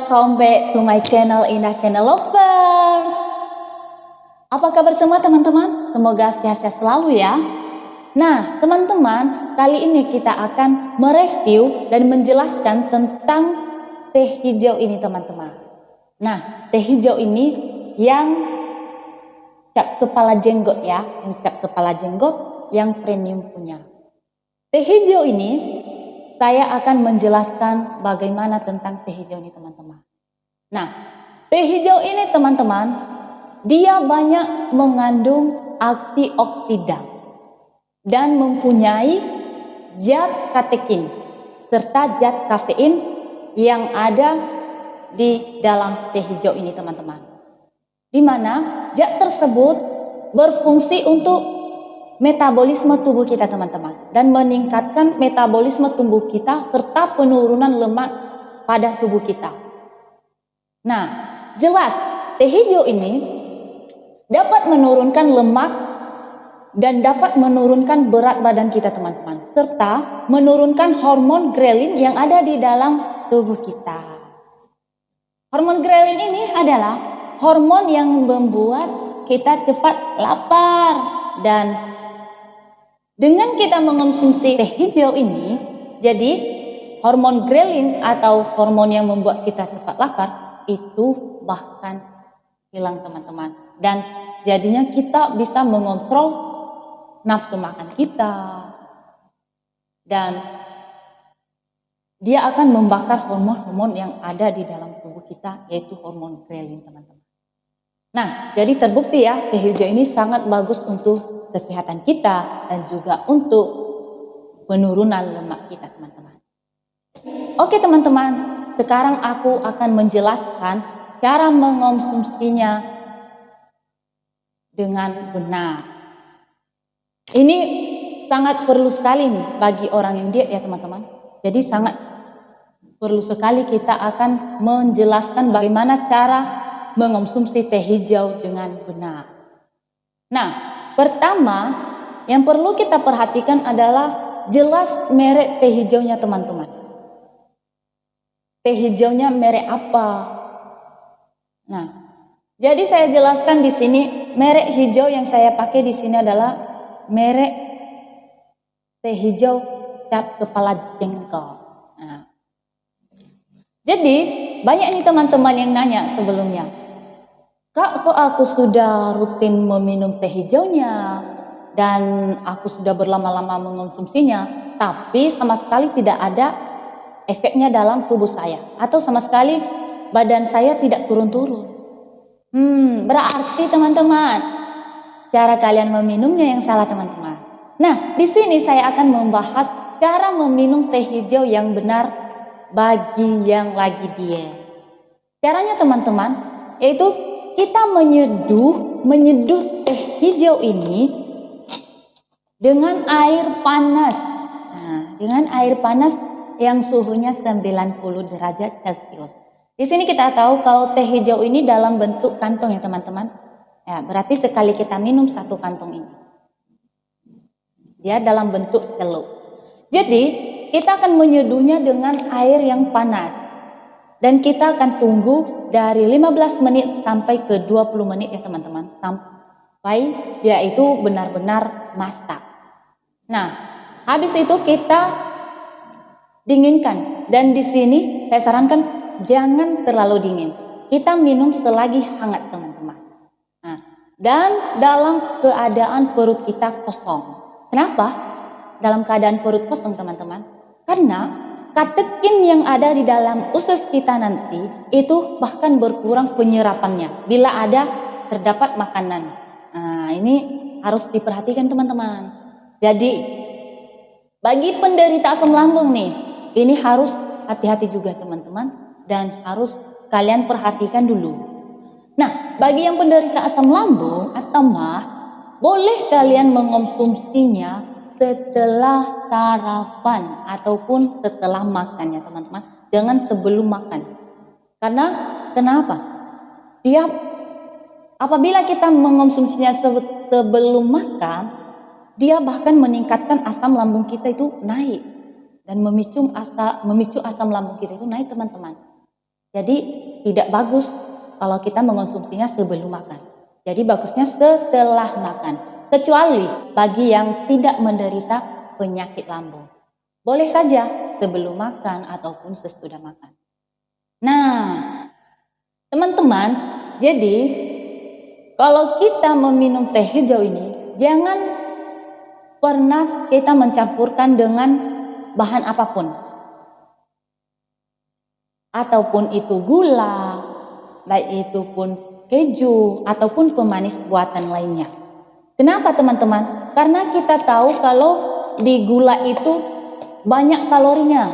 welcome back to my channel Indah Channel Lovers. Apa kabar semua teman-teman? Semoga sehat-sehat selalu ya. Nah teman-teman, kali ini kita akan mereview dan menjelaskan tentang teh hijau ini teman-teman. Nah teh hijau ini yang cap kepala jenggot ya, yang cap kepala jenggot yang premium punya. Teh hijau ini saya akan menjelaskan bagaimana tentang teh hijau ini teman-teman. Nah, teh hijau ini teman-teman, dia banyak mengandung antioksidan dan mempunyai zat katekin serta zat kafein yang ada di dalam teh hijau ini teman-teman. Di mana zat tersebut berfungsi untuk metabolisme tubuh kita teman-teman dan meningkatkan metabolisme tubuh kita serta penurunan lemak pada tubuh kita. Nah, jelas teh hijau ini dapat menurunkan lemak dan dapat menurunkan berat badan kita teman-teman serta menurunkan hormon grelin yang ada di dalam tubuh kita. Hormon grelin ini adalah hormon yang membuat kita cepat lapar dan dengan kita mengonsumsi teh hijau ini, jadi hormon grelin atau hormon yang membuat kita cepat lapar itu bahkan hilang teman-teman. Dan jadinya kita bisa mengontrol nafsu makan kita. Dan dia akan membakar hormon-hormon yang ada di dalam tubuh kita, yaitu hormon grelin teman-teman. Nah, jadi terbukti ya, teh hijau ini sangat bagus untuk kesehatan kita dan juga untuk penurunan lemak kita teman-teman. Oke teman-teman, sekarang aku akan menjelaskan cara mengonsumsinya dengan benar. Ini sangat perlu sekali nih bagi orang yang diet ya teman-teman. Jadi sangat perlu sekali kita akan menjelaskan bagaimana cara mengonsumsi teh hijau dengan benar. Nah, pertama, yang perlu kita perhatikan adalah jelas merek teh hijaunya teman-teman. Teh hijaunya merek apa? Nah, jadi saya jelaskan di sini merek hijau yang saya pakai di sini adalah merek teh hijau cap kepala jengkol. Nah, jadi banyak nih teman-teman yang nanya sebelumnya. Kak, kok aku sudah rutin meminum teh hijaunya dan aku sudah berlama-lama mengonsumsinya, tapi sama sekali tidak ada efeknya dalam tubuh saya atau sama sekali badan saya tidak turun-turun. Berarti teman-teman, cara kalian meminumnya yang salah teman-teman. Nah, di sini saya akan membahas cara meminum teh hijau yang benar bagi yang lagi diet. Caranya teman-teman, yaitu kita menyeduh teh hijau ini dengan air panas. Nah, dengan air panas yang suhunya 90 derajat Celcius. Di sini kita tahu kalau teh hijau ini dalam bentuk kantong ya teman-teman. Ya, berarti sekali kita minum satu kantong ini. Dia dalam bentuk celup. Jadi, kita akan menyeduhnya dengan air yang panas. Dan kita akan tunggu dari 15 menit sampai ke 20 menit ya teman-teman. Sampai dia itu benar-benar masak. Nah, habis itu kita dinginkan. Dan di sini saya sarankan jangan terlalu dingin. Kita minum selagi hangat teman-teman. Nah, dan dalam keadaan perut kita kosong. Kenapa? Dalam keadaan perut kosong teman-teman. Karena katekin yang ada di dalam usus kita nanti itu bahkan berkurang penyerapannya bila ada terdapat makanan. Nah, ini harus diperhatikan teman-teman. Jadi bagi penderita asam lambung nih, ini harus hati-hati juga teman-teman dan harus kalian perhatikan dulu. Nah, bagi yang penderita asam lambung atau mah, boleh kalian mengonsumsinya setelah sarapan ataupun setelah makan ya teman-teman. Jangan sebelum makan. Karena kenapa? Apabila kita mengonsumsinya sebelum makan, dia bahkan meningkatkan asam lambung kita itu naik dan memicu asam lambung kita itu naik teman-teman. Jadi tidak bagus kalau kita mengonsumsinya sebelum makan. Jadi bagusnya setelah makan. Kecuali bagi yang tidak menderita penyakit lambung. Boleh saja sebelum makan ataupun sesudah makan. Nah, teman-teman, jadi kalau kita meminum teh hijau ini, jangan pernah kita mencampurkan dengan bahan apapun. Ataupun itu gula, baik itu pun keju, ataupun pemanis buatan lainnya. Kenapa teman-teman? Karena kita tahu kalau di gula itu banyak kalorinya.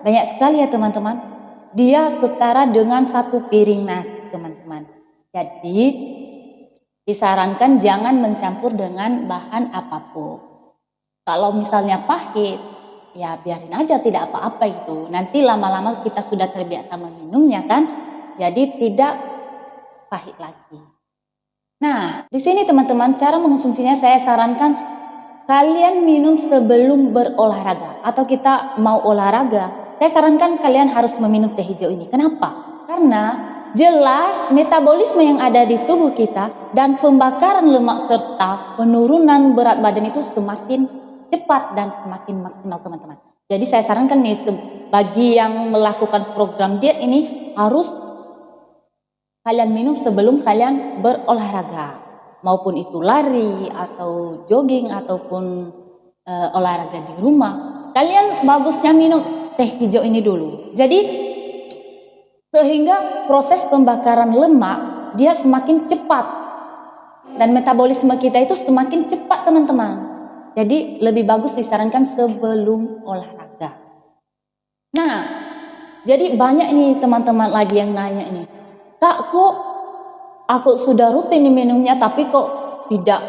Banyak sekali ya teman-teman. Dia setara dengan 1 piring nasi teman-teman. Jadi disarankan jangan mencampur dengan bahan apapun. Kalau misalnya pahit, ya biarin aja, tidak apa-apa itu. Nanti lama-lama kita sudah terbiasa meminumnya kan, jadi tidak pahit lagi. Nah, di sini teman-teman, cara mengonsumsinya saya sarankan kalian minum sebelum berolahraga atau kita mau olahraga. Saya sarankan kalian harus meminum teh hijau ini. Kenapa? Karena jelas metabolisme yang ada di tubuh kita dan pembakaran lemak serta penurunan berat badan itu semakin cepat dan semakin maksimal teman-teman. Jadi saya sarankan nih bagi yang melakukan program diet ini harus kalian minum sebelum kalian berolahraga, maupun itu lari atau jogging ataupun olahraga di rumah. Kalian bagusnya minum teh hijau ini dulu. Jadi sehingga proses pembakaran lemak dia semakin cepat dan metabolisme kita itu semakin cepat teman-teman. Jadi lebih bagus disarankan sebelum olahraga. Nah, jadi banyak nih teman-teman lagi yang nanya ini, Kak, kok aku sudah rutin minumnya tapi kok tidak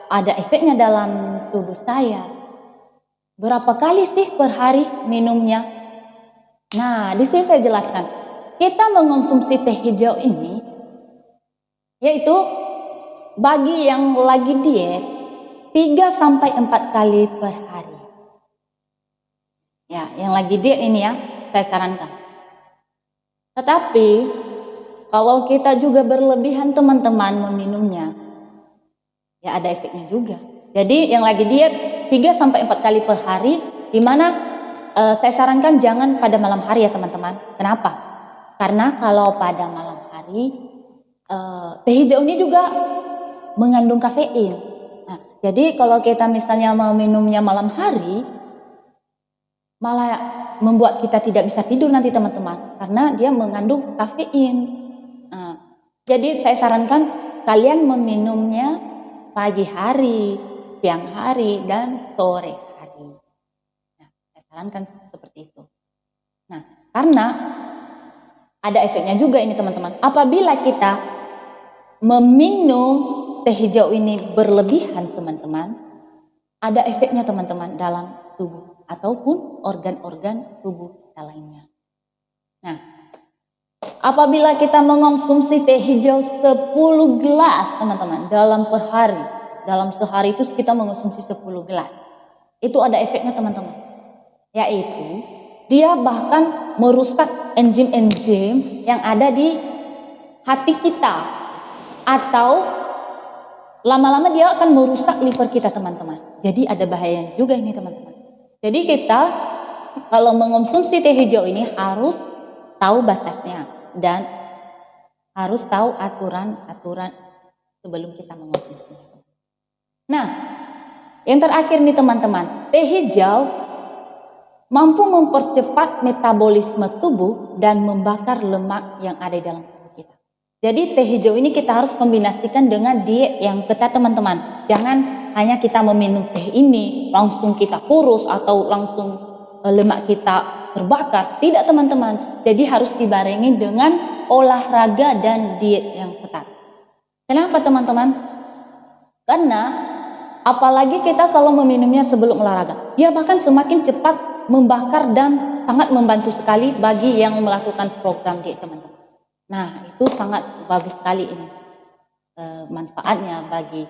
ada efeknya dalam tubuh saya? Berapa kali sih per hari minumnya? Nah, di sini saya jelaskan. Kita mengonsumsi teh hijau ini yaitu bagi yang lagi diet 3-4 kali per hari. Ya, yang lagi diet ini ya, saya sarankan. Tetapi kalau kita juga berlebihan teman-teman meminumnya, ya ada efeknya juga. Jadi yang lagi diet 3-4 kali per hari, dimana saya sarankan jangan pada malam hari ya teman-teman. Kenapa? Karena kalau pada malam hari, teh hijau ini juga mengandung kafein. Nah, jadi kalau kita misalnya mau minumnya malam hari, malah membuat kita tidak bisa tidur nanti teman-teman, karena dia mengandung kafein. Jadi saya sarankan kalian meminumnya pagi hari, siang hari, dan sore hari. Nah, saya sarankan seperti itu. Nah, karena ada efeknya juga ini teman-teman. Apabila kita meminum teh hijau ini berlebihan teman-teman, ada efeknya teman-teman dalam tubuh ataupun organ-organ tubuh kita lainnya. Nah, apabila kita mengonsumsi teh hijau 10 gelas teman-teman dalam per hari, dalam sehari itu kita mengonsumsi 10 gelas, itu ada efeknya teman-teman, yaitu dia bahkan merusak enzim-enzim yang ada di hati kita, atau lama-lama dia akan merusak liver kita teman-teman. Jadi ada bahayanya juga ini teman-teman. Jadi kita kalau mengonsumsi teh hijau ini harus tahu batasnya dan harus tahu aturan-aturan sebelum kita mengonsumsi. Nah, yang terakhir nih teman-teman, teh hijau mampu mempercepat metabolisme tubuh dan membakar lemak yang ada di dalam tubuh kita. Jadi teh hijau ini kita harus kombinasikan dengan diet yang ketat teman-teman. Jangan hanya kita meminum teh ini langsung kita kurus atau langsung lemak kita terbakar. Tidak teman-teman. Jadi harus dibarengi dengan olahraga dan diet yang ketat. Kenapa teman-teman? Karena apalagi kita kalau meminumnya sebelum olahraga, dia bahkan semakin cepat membakar dan sangat membantu sekali bagi yang melakukan program diet teman-teman. Nah, itu sangat bagus sekali ini manfaatnya bagi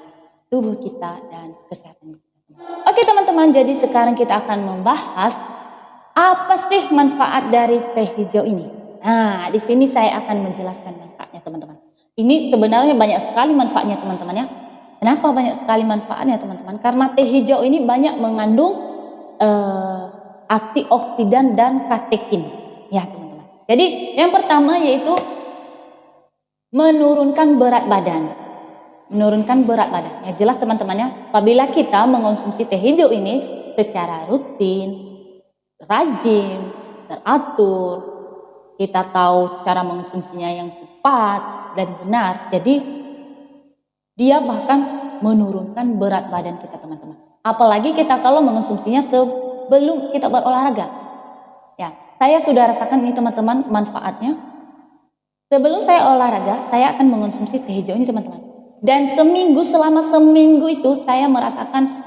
tubuh kita dan kesehatan kita. Oke teman-teman, jadi sekarang kita akan membahas apa sih manfaat dari teh hijau ini. Nah, di sini saya akan menjelaskan manfaatnya teman-teman. Ini sebenarnya banyak sekali manfaatnya teman-teman ya. Kenapa banyak sekali manfaatnya teman-teman? Karena teh hijau ini banyak mengandung antioksidan dan katekin. Ya teman-teman. Jadi yang pertama yaitu menurunkan berat badan. Menurunkan berat badan. Ya jelas teman-teman ya. Apabila kita mengonsumsi teh hijau ini secara rutin, rajin, teratur, kita tahu cara mengonsumsinya yang tepat dan benar. Jadi dia bahkan menurunkan berat badan kita teman-teman. Apalagi kita kalau mengonsumsinya sebelum kita berolahraga. Ya, saya sudah rasakan ini teman-teman manfaatnya. Sebelum saya olahraga, saya akan mengonsumsi teh hijau ini teman-teman. Dan selama seminggu itu saya merasakan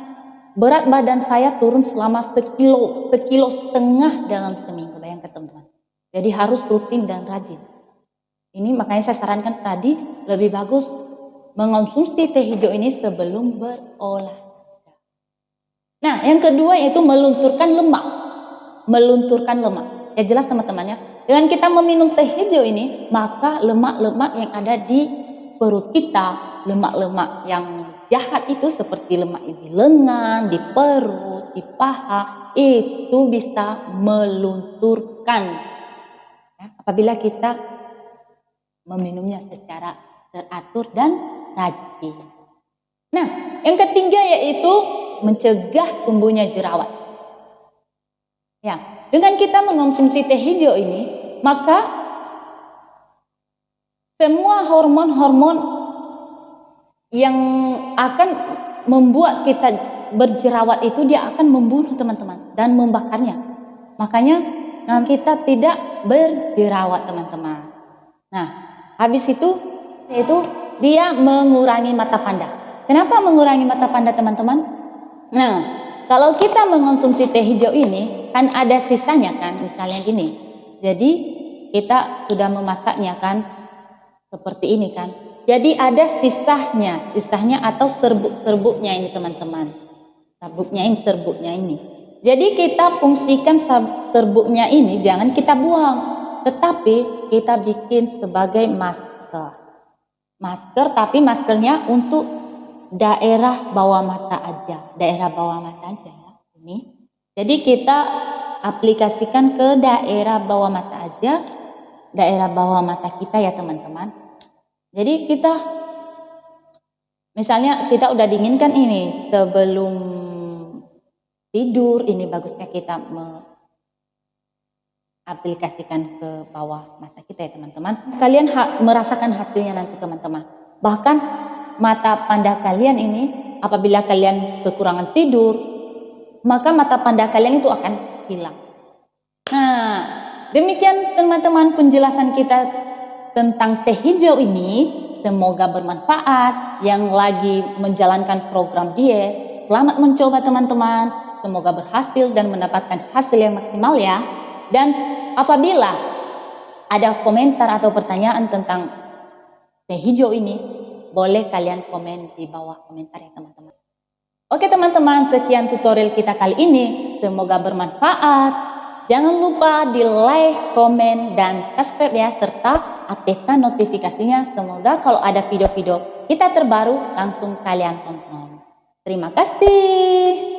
berat badan saya turun selama sekilo setengah dalam seminggu. Bayangkan teman-teman. Jadi harus rutin dan rajin. Ini makanya saya sarankan tadi lebih bagus mengonsumsi teh hijau ini sebelum berolahraga. Nah, yang kedua yaitu melunturkan lemak. Melunturkan lemak. Ya jelas teman-teman ya. Dengan kita meminum teh hijau ini, maka lemak-lemak yang ada di perut kita, lemak-lemak yang jahat itu seperti lemak di lengan, di perut, di paha, itu bisa melunturkan. Ya, apabila kita meminumnya secara teratur dan rajin. Nah, yang ketiga yaitu mencegah tumbuhnya jerawat. Ya, dengan kita mengonsumsi teh hijau ini, maka semua hormon-hormon yang akan membuat kita berjerawat itu dia akan membunuh teman-teman dan membakarnya. Makanya kita tidak berjerawat teman-teman. Nah, habis itu yaitu dia mengurangi mata panda. Kenapa mengurangi mata panda teman-teman? Nah, kalau kita mengonsumsi teh hijau ini kan ada sisanya kan, misalnya gini. Jadi kita sudah memasaknya kan seperti ini kan. Jadi ada sisanya atau serbuknya ini teman-teman. Serbuknya ini. Jadi kita fungsikan serbuknya ini jangan kita buang, tetapi kita bikin sebagai masker. Masker tapi maskernya untuk daerah bawah mata aja, ya ini. Jadi kita aplikasikan ke daerah bawah mata aja, daerah bawah mata kita ya teman-teman. Jadi kita misalnya kita udah dinginkan ini sebelum tidur, ini bagusnya kita aplikasikan ke bawah mata kita ya teman-teman. Kalian merasakan hasilnya nanti teman-teman. Bahkan mata panda kalian ini apabila kalian kekurangan tidur, maka mata panda kalian itu akan hilang. Nah, demikian teman-teman penjelasan kita tentang teh hijau ini. Semoga bermanfaat. Yang lagi menjalankan program diet, selamat mencoba teman-teman. Semoga berhasil dan mendapatkan hasil yang maksimal ya. Dan apabila ada komentar atau pertanyaan tentang teh hijau ini, boleh kalian komen di bawah komentar ya teman-teman. Oke teman-teman, sekian tutorial kita kali ini. Semoga bermanfaat. Jangan lupa di like, komen, dan subscribe ya, serta aktifkan notifikasinya. Semoga kalau ada video-video kita terbaru langsung kalian tonton. Terima kasih.